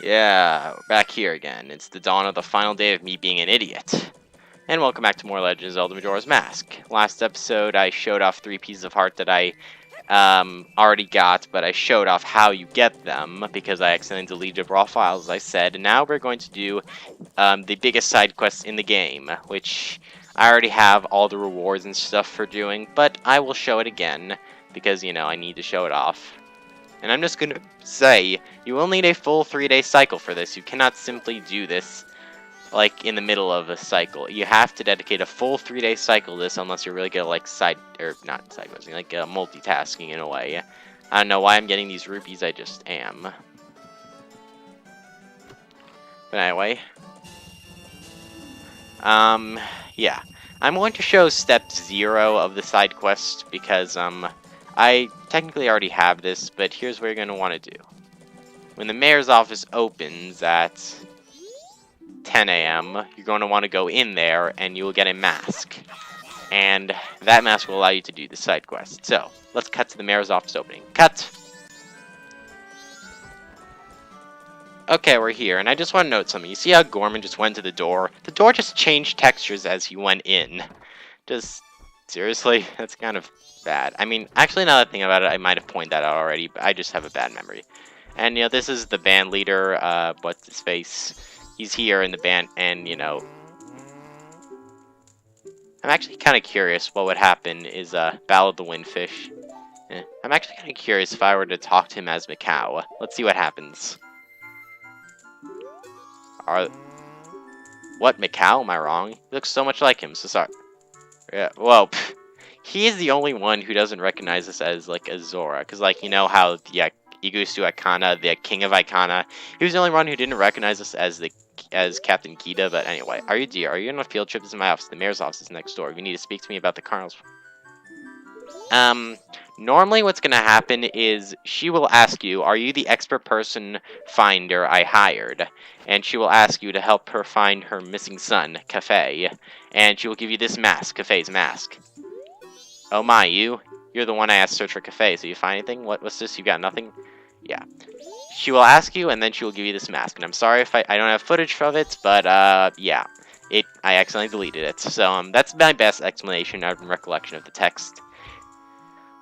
Yeah, we're back here again. It's the dawn of the final day of me being an idiot. And welcome back to more Legend of Zelda Majora's Mask. Last episode, I showed off 3 pieces of heart that I already got, but I showed off how you get them because I accidentally deleted raw files, as I said. And now we're going to do the biggest side quest in the game, which I already have all the rewards and stuff for doing, but I will show it again because, you know, I need to show it off. And I'm just gonna say, you will need a full 3-day cycle for this. You cannot simply do this, like, in the middle of a cycle. You have to dedicate a full 3-day cycle to this unless you're really good at, like, multitasking in a way. I don't know why I'm getting these rupees, I just am. But anyway. Yeah. I'm going to show step 0 of the side quest because, I technically already have this, but here's what you're going to want to do. When the mayor's office opens at 10 a.m., you're going to want to go in there, and you will get a mask. And that mask will allow you to do the side quest. So, let's cut to the mayor's office opening. Cut! Okay, we're here, and I just want to note something. You see how Gorman just went to the door? The door just changed textures as he went in. Just, seriously? That's kind of bad. I mean, actually, now that I think about it, I might have pointed that out already, but I just have a bad memory. And, you know, this is the band leader, what's his face? He's here in the band, and, you know, I'm actually kind of curious what would happen is, Battle of the Windfish. I'm actually kind of curious if I were to talk to him as Macau. Let's see what happens. What, Macau? Am I wrong? He looks so much like him, so sorry. Yeah, well, he is the only one who doesn't recognize us as, like, Azora. Because, like, you know how, yeah, Igustu Ikana, the king of Ikana, he was the only one who didn't recognize us as Captain Kita, but anyway. Are you on a field trip? This is my office. The mayor's office is next door. You need to speak to me about the Carnals. Normally what's gonna happen is she will ask you, are you the expert person finder I hired? And she will ask you to help her find her missing son, Cafe. And she will give you this mask, Cafe's mask. Oh my, you're the one I asked to search for Cafe, so you find anything? What's this? You got nothing? Yeah. She will ask you, and then she will give you this mask. And I'm sorry if I don't have footage of it, but, yeah. I accidentally deleted it. So, that's my best explanation out of recollection of the text.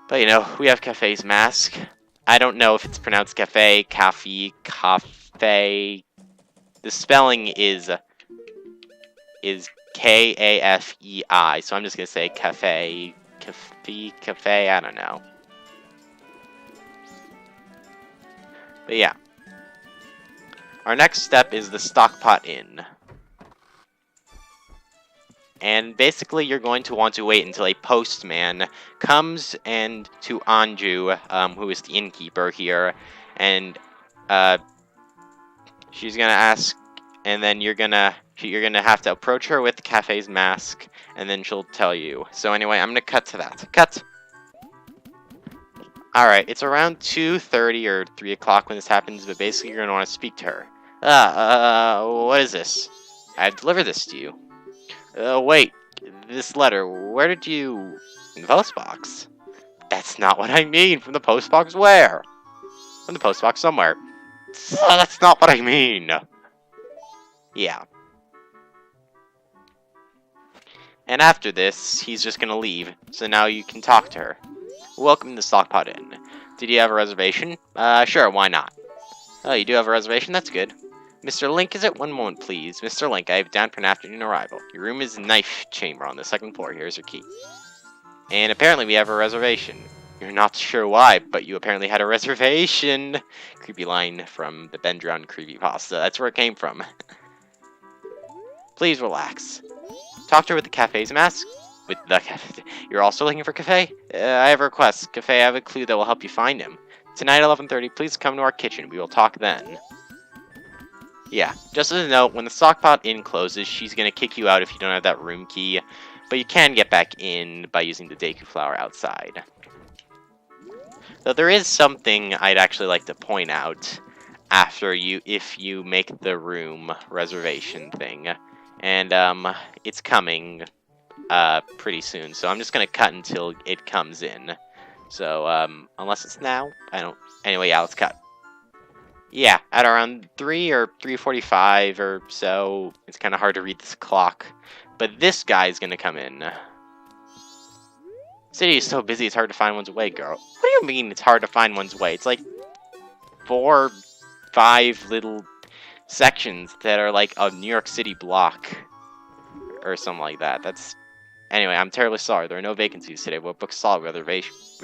But, you know, we have Cafe's mask. I don't know if it's pronounced Cafe, Cafe. The spelling is Kafei, so I'm just gonna say Cafe, I don't know. But yeah. Our next step is the Stockpot Inn. And basically, you're going to want to wait until a postman comes and to Anju, who is the innkeeper here, and she's gonna ask, and then you're gonna have to approach her with the Cafe's mask, and then she'll tell you. So anyway, I'm gonna cut to that. Cut. All right, it's around 2:30 or 3 o'clock when this happens, but basically you're gonna want to speak to her. What is this? I've delivered this to you. Wait, this letter, where did you... in the postbox? That's not what I mean! From the postbox where? From the postbox somewhere. That's not what I mean! Yeah. And after this, he's just gonna leave, so now you can talk to her. Welcome to Stockpot Inn. Did you have a reservation? Sure, why not? Oh, you do have a reservation? That's good. Mr. Link, is it? One moment, please. Mr. Link, I have down for an afternoon arrival. Your room is knife chamber on the 2nd floor. Here's your key. And apparently we have a reservation. You're not sure why, but you apparently had a reservation. Creepy line from the Bendron creepypasta. That's where it came from. Please relax. Talk to her with the Cafe's mask. With the Cafe. You're also looking for Cafe? I have a request. Cafe, I have a clue that will help you find him. Tonight at 11:30, please come to our kitchen. We will talk then. Yeah, just as a note, when the Stockpot Inn closes, she's going to kick you out if you don't have that room key, but you can get back in by using the Deku Flower outside. Though there is something I'd actually like to point out if you make the room reservation thing, and it's coming pretty soon, so I'm just going to cut until it comes in. So, unless it's now, I don't... Anyway, yeah, let's cut. Yeah, at around 3 or 3:45 or so. It's kind of hard to read this clock. But this guy's gonna come in. City is so busy it's hard to find one's way, girl. What do you mean it's hard to find one's way? It's like 4, 5 little sections that are like a New York City block. Or something like that. Anyway, I'm terribly sorry. There are no vacancies today. What book saw reservations?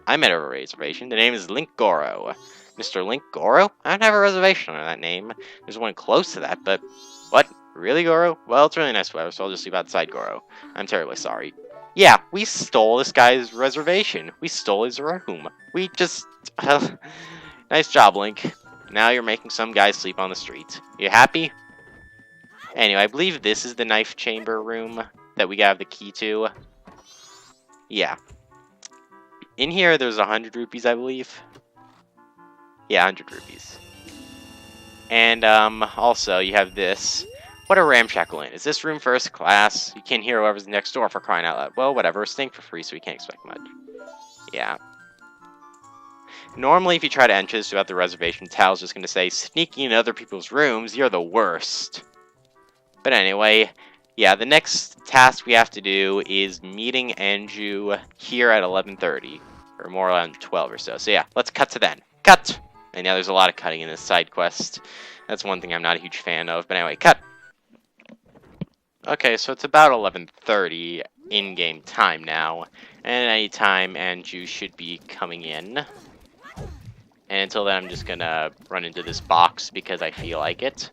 I'm at a reservation. The name is Link Goro. Mr. Link Goro? I don't have a reservation on that name. There's one close to that, but... What? Really, Goro? Well, it's really nice weather, so I'll just sleep outside, Goro. I'm terribly sorry. Yeah, we stole this guy's reservation. We stole his room. We just... nice job, Link. Now you're making some guy sleep on the street. You happy? Anyway, I believe this is the knife chamber room that we have the key to. Yeah. In here, there's 100 rupees, I believe. Yeah, 100 rupees. And, also, you have this. What a ramshackle inn. Is this room first class? You can't hear whoever's next door for crying out loud. Well, whatever. We're staying for free, so we can't expect much. Yeah. Normally, if you try to enter this without the reservation, Tal's just going to say, sneaking in other people's rooms, you're the worst. But anyway... Yeah, the next task we have to do is meeting Anju here at 11:30, or more around 12 or so. So yeah, let's cut to then. Cut! And yeah, there's a lot of cutting in this side quest. That's one thing I'm not a huge fan of, but anyway, cut! Okay, so it's about 11:30 in-game time now, and any time Anju should be coming in. And until then, I'm just gonna run into this box because I feel like it.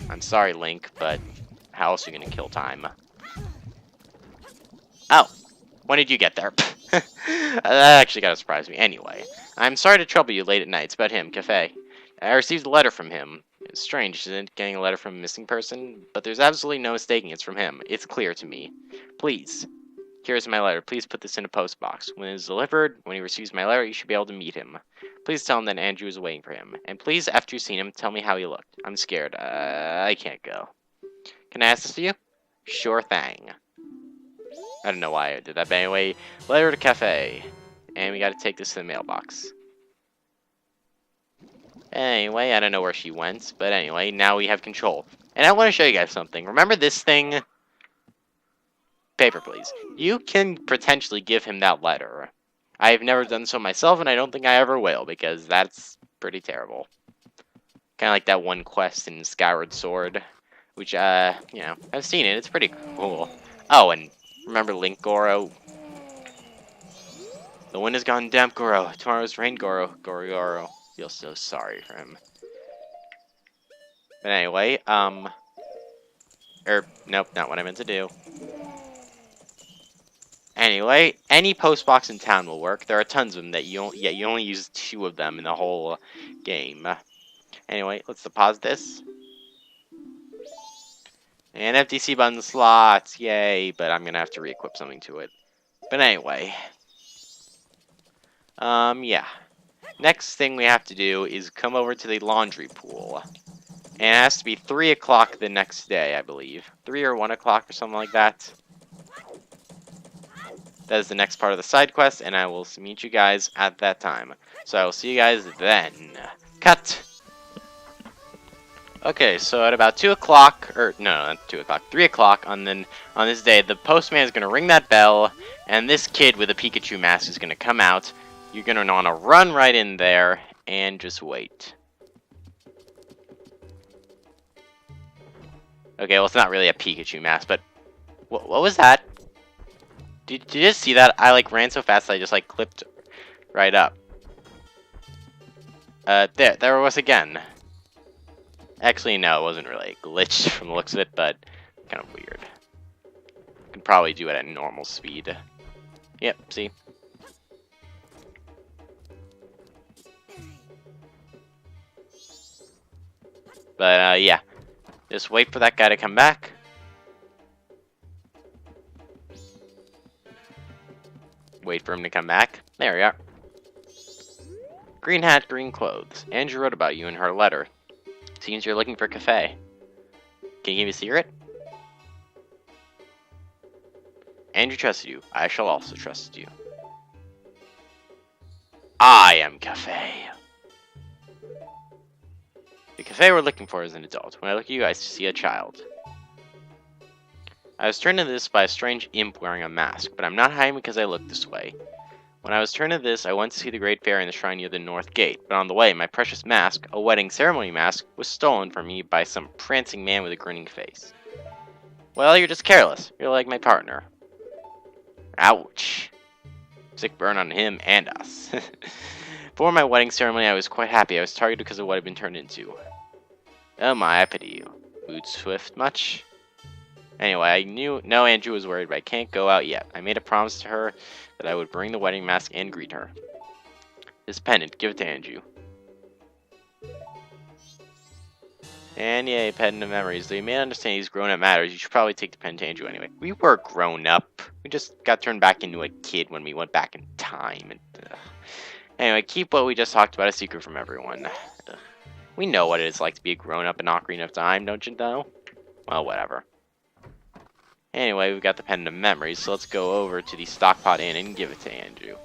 I'm sorry, Link, but... How else are you gonna kill time? Oh, when did you get there? That actually kind of surprised me. Anyway, I'm sorry to trouble you late at night. It's about him, Cafe. I received a letter from him. It's strange, isn't it, getting a letter from a missing person? But there's absolutely no mistaking it's from him. It's clear to me. Please, here's my letter. Please put this in a post box. When it is delivered, when he receives my letter, you should be able to meet him. Please tell him that Andrew is waiting for him. And please, after you've seen him, tell me how he looked. I'm scared. I can't go. Can I ask this of you? Sure thing. I don't know why I did that, but anyway, letter to Cafe. And we gotta take this to the mailbox. Anyway, I don't know where she went, but anyway, now we have control. And I want to show you guys something. Remember this thing? Paper, please. You can potentially give him that letter. I have never done so myself, and I don't think I ever will, because that's pretty terrible. Kind of like that one quest in Skyward Sword. Which, you know, I've seen it. It's pretty cool. Oh, and remember Link Goro? The wind has gone damp, Goro. Tomorrow's rain, Goro. Goro. Feel so sorry for him. But anyway, nope, not what I meant to do. Anyway, any post box in town will work. There are tons of them that you only use 2 of them in the whole game. Anyway, let's deposit this. And FTC button slots, yay, but I'm gonna have to re-equip something to it. But anyway. Yeah. Next thing we have to do is come over to the laundry pool. And it has to be 3 o'clock the next day, I believe. 3 or 1 o'clock or something like that. That is the next part of the side quest, and I will meet you guys at that time. So I will see you guys then. Cut! Okay, so at about 2 o'clock, or no, not 2 o'clock, 3 o'clock on this day, the postman is going to ring that bell, and this kid with a Pikachu mask is going to come out. You're going to want to run right in there and just wait. Okay, well, it's not really a Pikachu mask, but what was that? Did you just see that? I, like, ran so fast that I just, like, clipped right up. There it was again. Actually, no, it wasn't really a glitch from the looks of it, but kind of weird. Could probably do it at normal speed. Yep, see? But, yeah. Just wait for that guy to come back. Wait for him to come back. There we are. Green hat, green clothes. Andrew wrote about you in her letter. Seems you're looking for Cafe. Can you give me a secret? Andrew trusted you. I shall also trust you. I am Cafe. cafe we're looking for is an adult. When I look at you, I see a child. I was turned into this by a strange imp wearing a mask, but I'm not hiding because I look this way. When I was turned into this, I went to see the Great Fair in the shrine near the North Gate, but on the way, my precious mask, a wedding ceremony mask, was stolen from me by some prancing man with a grinning face. Well, you're just careless. You're like my partner. Ouch. Sick burn on him and us. For my wedding ceremony, I was quite happy. I was targeted because of what I'd been turned into. Oh my, I pity you. Mood swift much? Anyway, I knew no Andrew was worried, but I can't go out yet. I made a promise to her that I would bring the wedding mask and greet her. This pendant, give it to Andrew. And yay, pendant of memories. Though you may understand he's grown up matters, you should probably take the pendant to Andrew anyway. We were grown up. We just got turned back into a kid when we went back in time. And, anyway, keep what we just talked about a secret from everyone. We know what it is like to be a grown up in Ocarina of Time, don't you know? Well, whatever. Anyway, we've got the pendant of memories, so let's go over to the Stockpot Inn and give it to Andrew.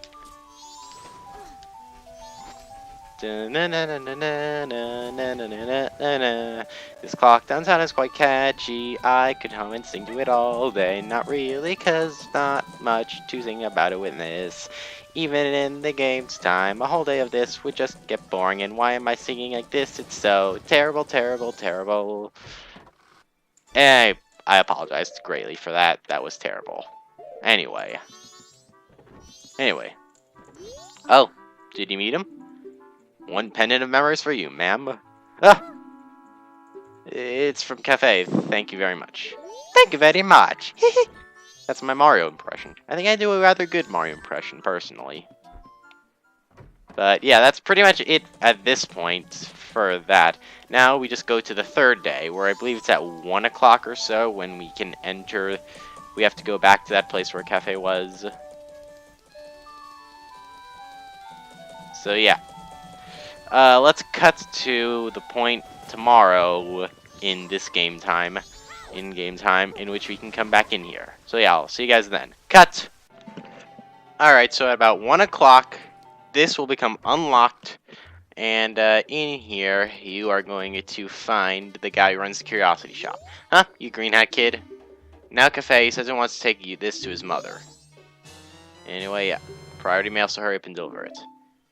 This clock downtown is quite catchy. I could hum and sing to it all day. Not really, cause not much to sing about it with this. Even in the game's time, a whole day of this would just get boring. And why am I singing like this? It's so terrible, terrible, terrible. And I apologized greatly for that. That was terrible. Anyway. Oh, did you meet him? One pendant of memories for you, ma'am. Ah! It's from Cafe. Thank you very much. Thank you very much. That's my Mario impression. I think I do a rather good Mario impression, personally. But yeah, that's pretty much it at this point for that. Now we just go to the third day, where I believe it's at 1 o'clock or so when we can enter. We have to go back to that place where Cafe was. So yeah. Let's cut to the point tomorrow in this game time. In-game time, in which we can come back in here. So yeah, I'll see you guys then. Cut! Alright, so at about 1 o'clock, this will become unlocked. And in here, you are going to find the guy who runs the curiosity shop. Huh? You green hat kid? Now Cafe says he wants to take this to his mother. Anyway, yeah. Priority mail, so hurry up and deliver it.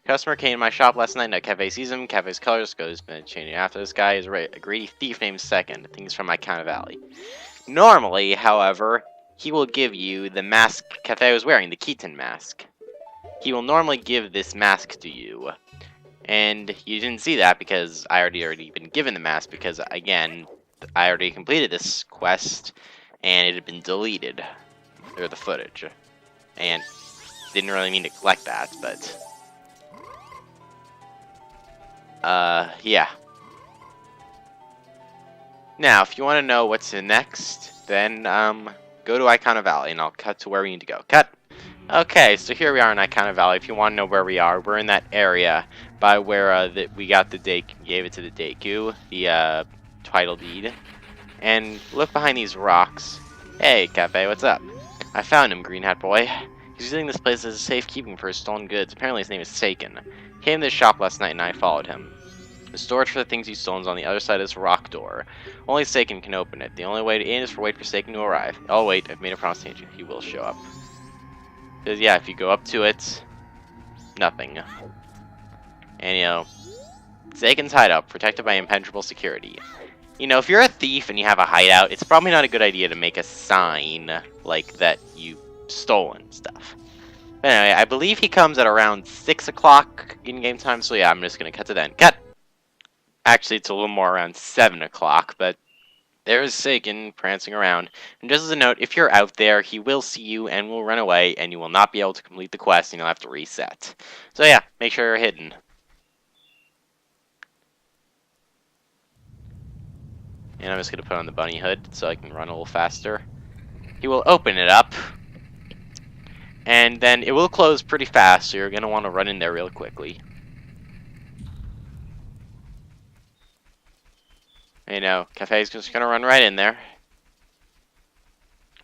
Customer came to my shop last night. Now Cafe sees him. Cafe's colors goes changing after. This guy is a greedy thief named Second. I think he's from my Icona Valley. Normally, however, he will give you the mask Cafe was wearing, the Keaton mask. He will normally give this mask to you. And you didn't see that because I already been given the mask because, again, I already completed this quest and it had been deleted. Or the footage. And didn't really mean to collect that, but... yeah. Now, if you want to know what's next, then, go to Icona Valley, and I'll cut to where we need to go. Cut! Okay, so here we are in Icona Valley. If you want to know where we are, we're in that area by where, we got the gave it to the Deku, the, title deed. And look behind these rocks. Hey, Cafe, what's up? I found him, Green Hat Boy. He's using this place as a safekeeping for his stolen goods. Apparently his name is Seiken. He came to this shop last night and I followed him. The storage for the things he stole is on the other side of this rock door. Only Seiken can open it. The only way to in is for wait for Seiken to arrive. Oh wait, I've made a promise to you. He will show up. Because yeah, if you go up to it, nothing. And you know, Seiken's hideout, protected by impenetrable security. You know, if you're a thief and you have a hideout, it's probably not a good idea to make a sign like that you stolen stuff. But anyway, I believe he comes at around 6 o'clock in-game time, so yeah, I'm just going to cut to then. Cut! Actually, it's a little more around 7 o'clock, but there's Seiken prancing around. And just as a note, if you're out there, he will see you and will run away, and you will not be able to complete the quest, and you'll have to reset. So yeah, make sure you're hidden. And I'm just going to put on the bunny hood so I can run a little faster. He will open it up. And then it will close pretty fast, so you're going to want to run in there real quickly. You know, Cafe's just going to run right in there.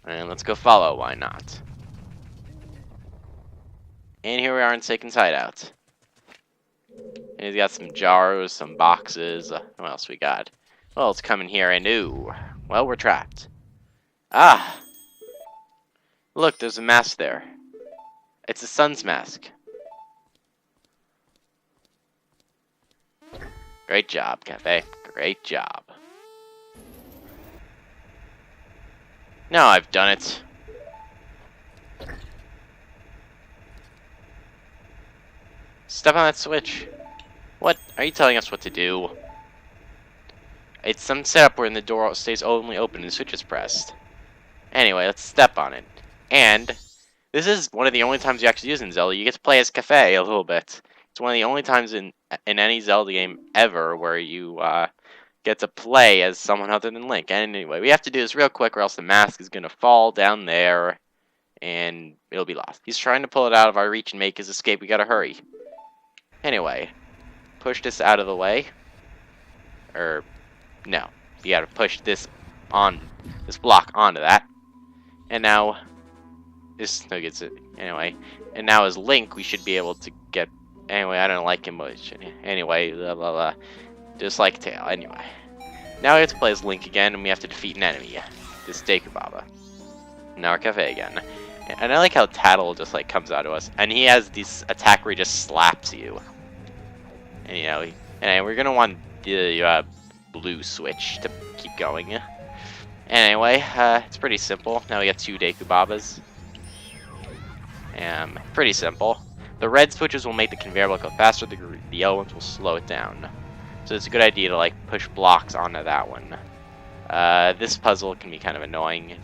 And let's go follow, why not? And here we are in Seiken's hideout. And he's got some jars, some boxes. What else we got? Well, let's come in here and ooh. Well, we're trapped. Ah! Look, there's a mask there. It's a sun's mask. Great job, Cafe. Great job. Now I've done it. Step on that switch. What? Are you telling us what to do? It's some setup where the door stays only open and the switch is pressed. Anyway, let's step on it. And this is one of the only times you actually use in Zelda. You get to play as Cafe a little bit. It's one of the only times in any Zelda game ever where you get to play as someone other than Link. And anyway, we have to do this real quick or else the mask is going to fall down there and it'll be lost. He's trying to pull it out of our reach and make his escape. We gotta hurry. Anyway, push this out of the way. Or, no. You gotta push this block onto that. And now, this no gets it. Anyway, and now as Link, we should be able to get. Anyway, I don't like him much. Anyway, blah blah blah. Just like Tail. Anyway, now we have to play as Link again, and we have to defeat an enemy. This Deku Baba. Now we're Cafe again. And I like how Tattle just like comes out to us, and he has this attack where he just slaps you. And you know, and we're gonna want the blue switch to keep going. Anyway, it's pretty simple. Now we got 2 Deku Babas. Pretty simple. The red switches will make the conveyor belt go faster. The yellow ones will slow it down. So it's a good idea to like push blocks onto that one. This puzzle can be kind of annoying.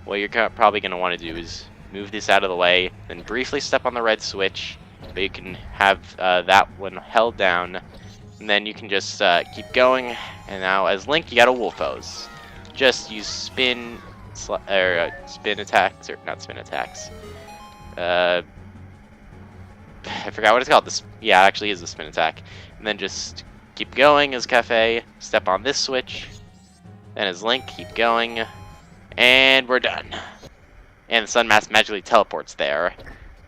What you're probably going to want to do is move this out of the way, then briefly step on the red switch, but you can have that one held down, and then you can just keep going. And now, as Link, you got a Wolf Hose. Just use spin attacks, or not spin attacks. I forgot what it's called. Yeah, it actually is a spin attack. And then just keep going as Cafe. Step on this switch. Then as Link, keep going. And we're done. And the Sun Mask magically teleports there.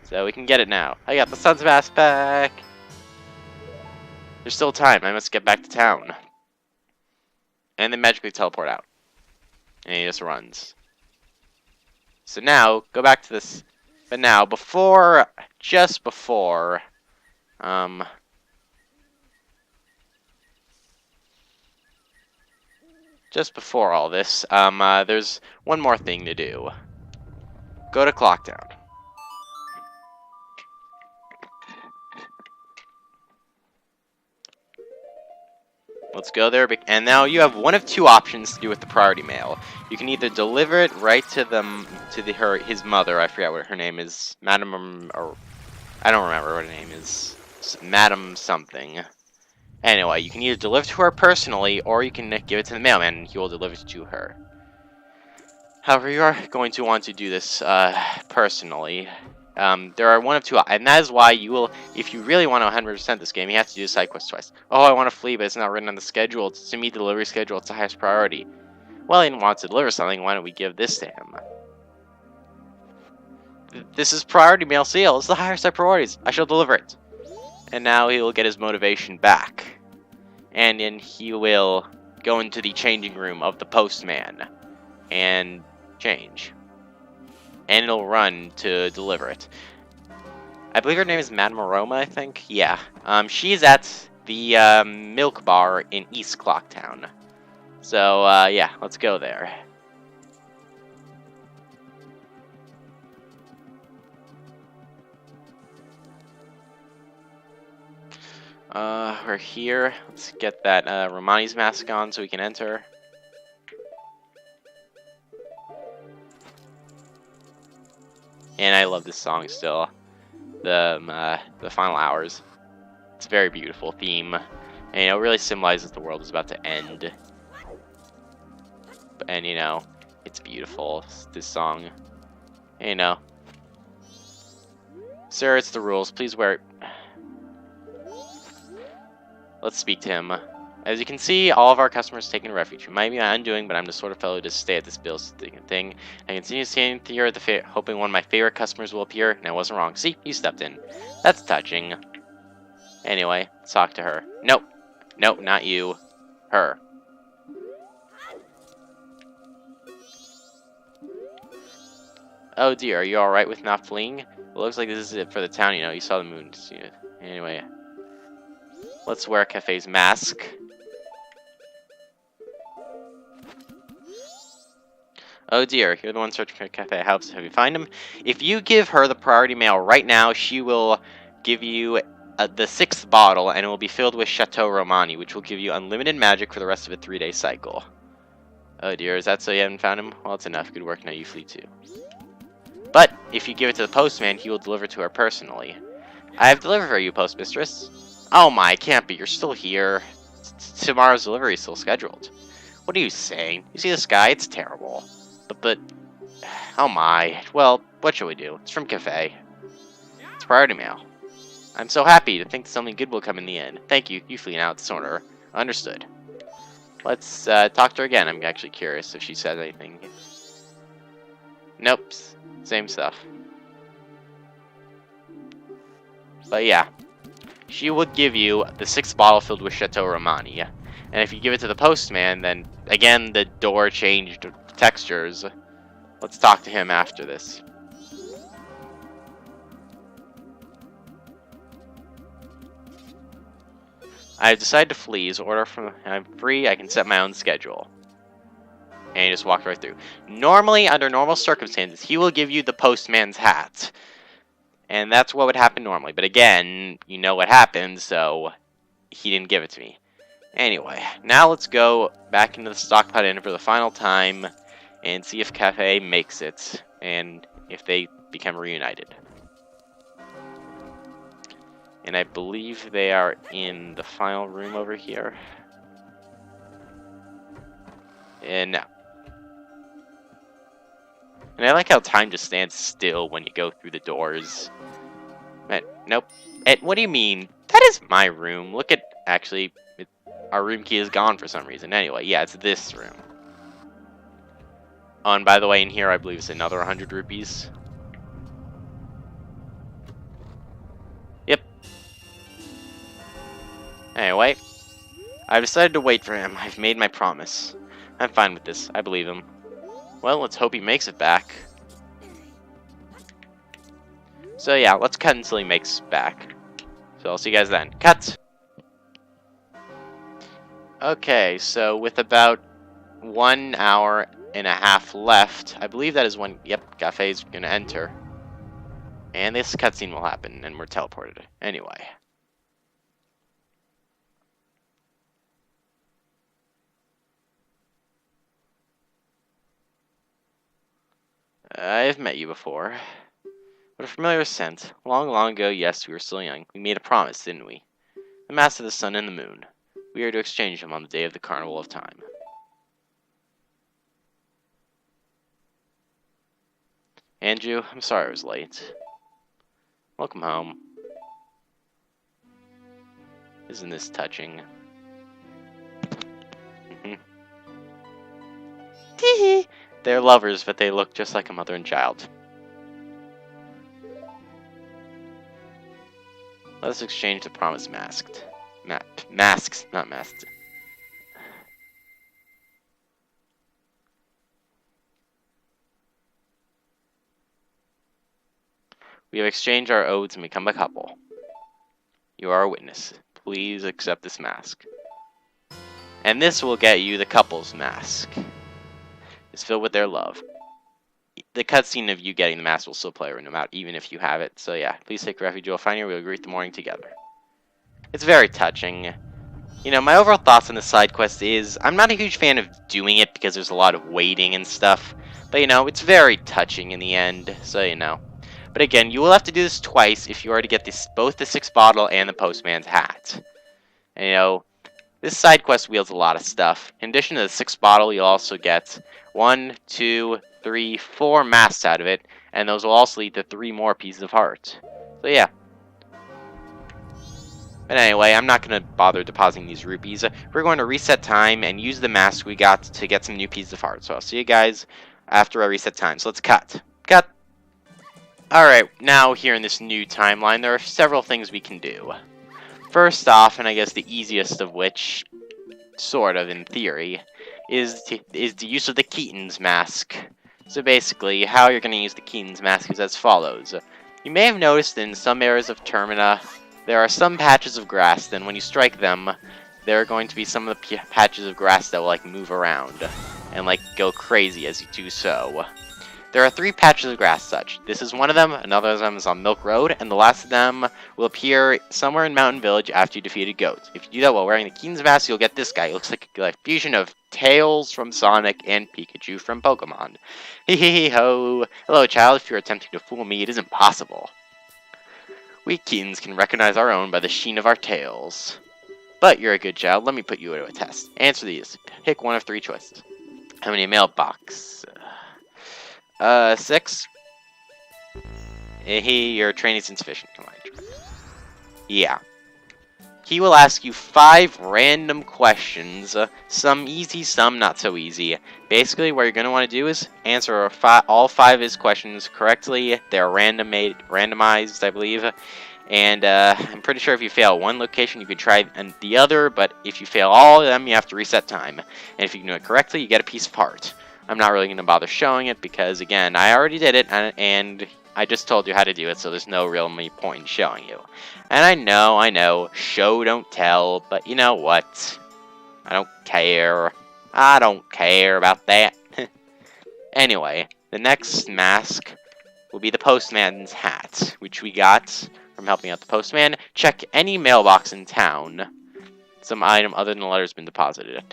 So we can get it now. I got the Sun's Mask back! There's still time. I must get back to town. And then magically teleport out. And he just runs. So now, go back to this. But now, just before all this, there's one more thing to do. Go to Clocktown. Let's go there, and now you have one of 2 options to do with the priority mail. You can either deliver it right to his mother. I forget what her name is, Madam, or I don't remember what her name is, Madam something. Anyway, you can either deliver to her personally, or you can give it to the mailman, and he will deliver it to her. However, you are going to want to do this personally. There are one of 2, and that is why you will, if you really want to 100% this game, you have to do the side quest twice. Oh, I want to flee, but it's not written on the schedule. It's to meet the delivery schedule. It's the highest priority. Well, he didn't want to deliver something. Why don't we give this to him? This is priority mail seal. It's the highest of priorities. I shall deliver it. And now he will get his motivation back. And then he will go into the changing room of the postman and change. And it'll run to deliver it. I believe her name is Madame Aroma, I think? Yeah. She's at the milk bar in East Clocktown. So, yeah, let's go there. We're here. Let's get that Romani's mask on so we can enter. And I love this song still. The final hours. It's a very beautiful theme. And, you know, it really symbolizes the world is about to end. And, you know, it's beautiful, this song. And, you know. Sir, it's the rules. Please wear it. Let's speak to him. As you can see, all of our customers taking refuge. It might be my undoing, but I'm the sort of fellow to stay at this Bill's thing. I continue standing here at the hoping one of my favorite customers will appear, and I wasn't wrong. See, you stepped in. That's touching. Anyway, let's talk to her. Nope. Nope, not you. Her. Oh dear, are you alright with not fleeing? It looks like this is it for the town, you know. You saw the moon. Anyway. Let's wear Cafe's mask. Oh dear, you're the one searching for Cafe. Have you find him? If you give her the priority mail right now, she will give you the 6th bottle, and it will be filled with Chateau Romani, which will give you unlimited magic for the rest of a 3-day cycle. Oh dear, is that so you haven't found him? Well, it's enough. Good work, now you flee too. But, if you give it to the postman, he will deliver to her personally. I have delivered for you, postmistress. Oh my, it can't be. You're still here. Tomorrow's delivery is still scheduled. What are you saying? You see the sky? It's terrible. But, oh my. Well, what shall we do? It's from Cafe. It's priority mail. I'm so happy to think something good will come in the end. Thank you. You flee now. It's order. Understood. Let's talk to her again. I'm actually curious if she says anything. Nope. Same stuff. But yeah. She would give you the 6th bottle filled with Chateau Romani. And if you give it to the postman, then, again, the door changed textures. Let's talk to him after this. I've decided to flee. His order from I'm free. I can set my own schedule. And he just walked right through. Normally, under normal circumstances, he will give you the postman's hat. And that's what would happen normally. But again, you know what happened, so he didn't give it to me. Anyway, now let's go back into the stockpot inn for the final time and see if Cafe makes it and if they become reunited. And I believe they are in the final room over here. And no. And I like how time just stands still when you go through the doors. Nope. What do you mean? That is my room. Look at... Actually, our room key is gone for some reason. Anyway, yeah, it's this room. Oh, and by the way, in here, I believe it's another 100 rupees. Yep. Anyway, I've decided to wait for him. I've made my promise. I'm fine with this. I believe him. Well, let's hope he makes it back. So yeah, let's cut until he makes back. So I'll see you guys then. Cut! Okay, so with about 1 hour and a half left, I believe that is when, yep, Cafe's gonna enter. And this cutscene will happen, and we're teleported. Anyway. I've met you before. What a familiar scent. Long, long ago, yes, we were still young. We made a promise, didn't we? The Master of the Sun and the Moon. We are to exchange them on the day of the Carnival of Time. Andrew, I'm sorry I was late. Welcome home. Isn't this touching? Teehee! They're lovers, but they look just like a mother and child. Let us exchange the promise masked. Masks, not masked. We have exchanged our oaths and become a couple. You are a witness. Please accept this mask. And this will get you the couple's mask. It's filled with their love. The cutscene of you getting the mask will still play no matter, even if you have it. So yeah, please take refuge. You'll find here. We'll greet the morning together. It's very touching. You know, my overall thoughts on the side quest is I'm not a huge fan of doing it because there's a lot of waiting and stuff. But you know, it's very touching in the end. So you know. But again, you will have to do this twice if you are to get this, both the 6th bottle and the postman's hat. And you know, this side quest wields a lot of stuff. In addition to the 6th bottle, you'll also get 1, 2, 3, 4 masks out of it, and those will also lead to 3 more pieces of heart. So yeah. But anyway, I'm not going to bother depositing these rupees. We're going to reset time and use the mask we got to get some new pieces of heart. So I'll see you guys after I reset time. So let's cut. Cut! Alright, now here in this new timeline, there are several things we can do. First off, and I guess the easiest of which, sort of in theory, is the use of the Keaton's mask. So basically, how you're going to use the Keaton's mask is as follows. You may have noticed in some areas of Termina, there are some patches of grass, and when you strike them, there are going to be some of the patches of grass that will like move around, and like go crazy as you do so. There are 3 patches of grass such. This is one of them, another of them is on Milk Road, and the last of them will appear somewhere in Mountain Village after you defeat a goat. If you do that while wearing the Keaton's mask, you'll get this guy. He looks like a fusion of Tails from Sonic and Pikachu from Pokemon. Hee hee hee ho. Hello, child. If you're attempting to fool me, it isn't possible. We Keatons can recognize our own by the sheen of our tails. But you're a good child. Let me put you to a test. Answer these. Pick one of 3 choices. How many mailbox? 6. Your training's insufficient. Come on. Yeah. He will ask you 5 random questions. Some easy, some not so easy. Basically, what you're going to want to do is answer all 5 of his questions correctly. They're randomized, I believe. And I'm pretty sure if you fail one location, you can try the other. But if you fail all of them, you have to reset time. And if you can do it correctly, you get a piece of heart. I'm not really going to bother showing it because, again, I already did it, and I just told you how to do it, so there's no real point in showing you. And I know, show don't tell, but you know what? I don't care. I don't care about that. Anyway, the next mask will be the postman's hat, which we got from helping out the postman. Check any mailbox in town. Some item other than a letter has been deposited.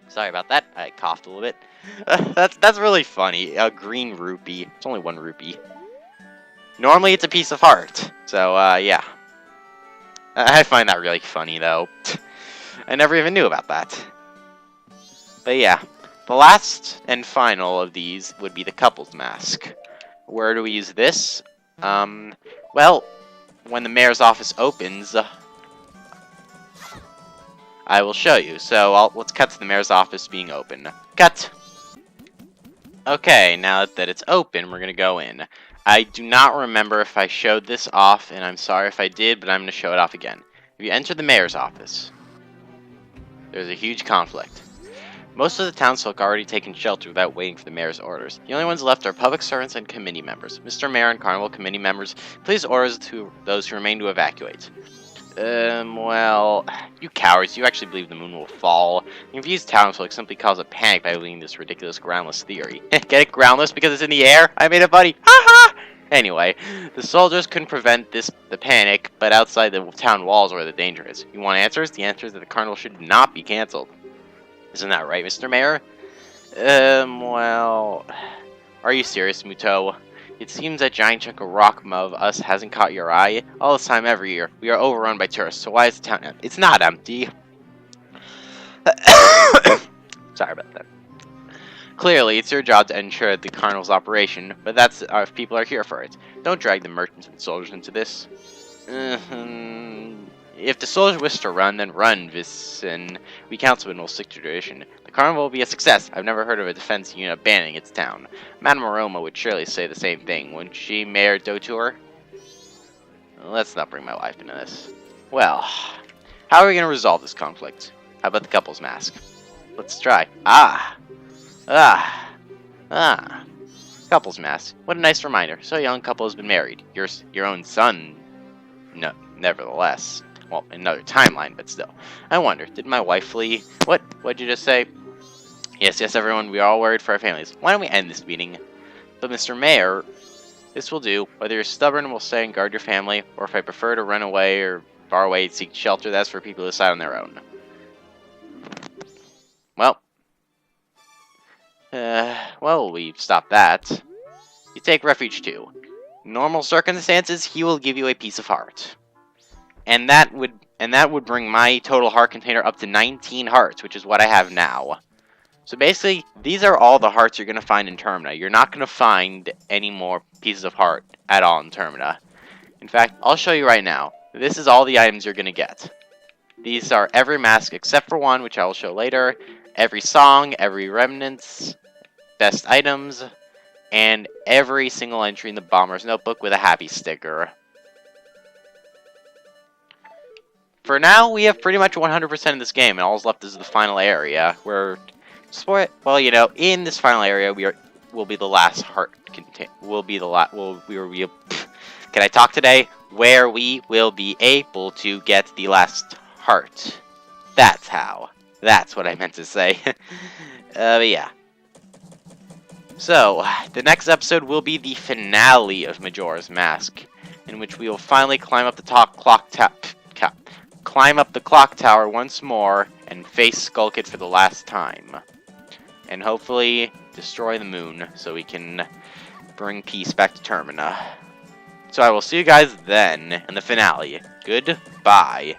Sorry about that. I coughed a little bit. That's really funny. A green rupee. It's only 1 rupee. Normally it's a piece of heart. So, yeah. I find that really funny, though. I never even knew about that. But yeah. The last and final of these would be the couple's mask. Where do we use this? Well, when the mayor's office opens, I will show you. So let's cut to the mayor's office being open. Cut! Okay, now that it's open, we're going to go in. I do not remember if I showed this off, and I'm sorry if I did, but I'm going to show it off again. If you enter the mayor's office, there's a huge conflict. Most of the townsfolk are already taken shelter without waiting for the mayor's orders. The only ones left are public servants and committee members. Mr. Mayor and Carnival committee members, please orders to those who remain to evacuate. Well, you cowards, you actually believe the moon will fall. The confused townsfolk simply cause a panic by believing this ridiculous groundless theory. Get it, groundless, because it's in the air? I made it, buddy! Ha ha! Anyway, the soldiers couldn't prevent the panic, but outside the town walls where the danger is. You want answers? The answer is that the carnival should not be cancelled. Isn't that right, Mr. Mayor? Well... Are you serious, Muto? It seems that giant chunk of rock of us hasn't caught your eye. All this time every year, we are overrun by tourists, so why is the town empty? It's not empty. Sorry about that. Clearly, it's your job to ensure the carnival's operation, but that's if people are here for it. Don't drag the merchants and soldiers into this. If the soldiers wish to run, then run, and we councilmen will stick to tradition. The carnival will be a success. I've never heard of a defense unit abandoning its town. Madame Aroma would surely say the same thing, wouldn't she, Mayor Dotour? Let's not bring my wife into this. Well, how are we going to resolve this conflict? How about the couple's mask? Let's try. Couple's mask. What a nice reminder. So a young couple has been married. Your own son, no, nevertheless. Well, another timeline, but still. I wonder, did my wife flee? What'd you just say? Yes, everyone, we are all worried for our families. Why don't we end this meeting? But Mr. Mayor, this will do. Whether you're stubborn and will stay and guard your family, or if I prefer to run away or far away and seek shelter, that's for people to decide on their own. Well, we've stopped that. You take refuge too. In normal circumstances, he will give you a piece of heart. And that would bring my total heart container up to 19 hearts, which is what I have now. So basically, these are all the hearts you're going to find in Termina. You're not going to find any more pieces of heart at all in Termina. In fact, I'll show you right now. This is all the items you're going to get. These are every mask except for one, which I will show later, every song, every remnants, best items, and every single entry in the Bomber's Notebook with a happy sticker. For now, we have pretty much 100% of this game, and all that's left is the final area, where, well, you know, in this final area, will be the last heart can I talk today? Where we will be able to get the last heart. That's how. That's what I meant to say. But yeah. So, the next episode will be the finale of Majora's Mask, in which we will finally climb up the clock tower once more and face Skull Kid for the last time. And hopefully destroy the moon so we can bring peace back to Termina. So I will see you guys then in the finale. Goodbye.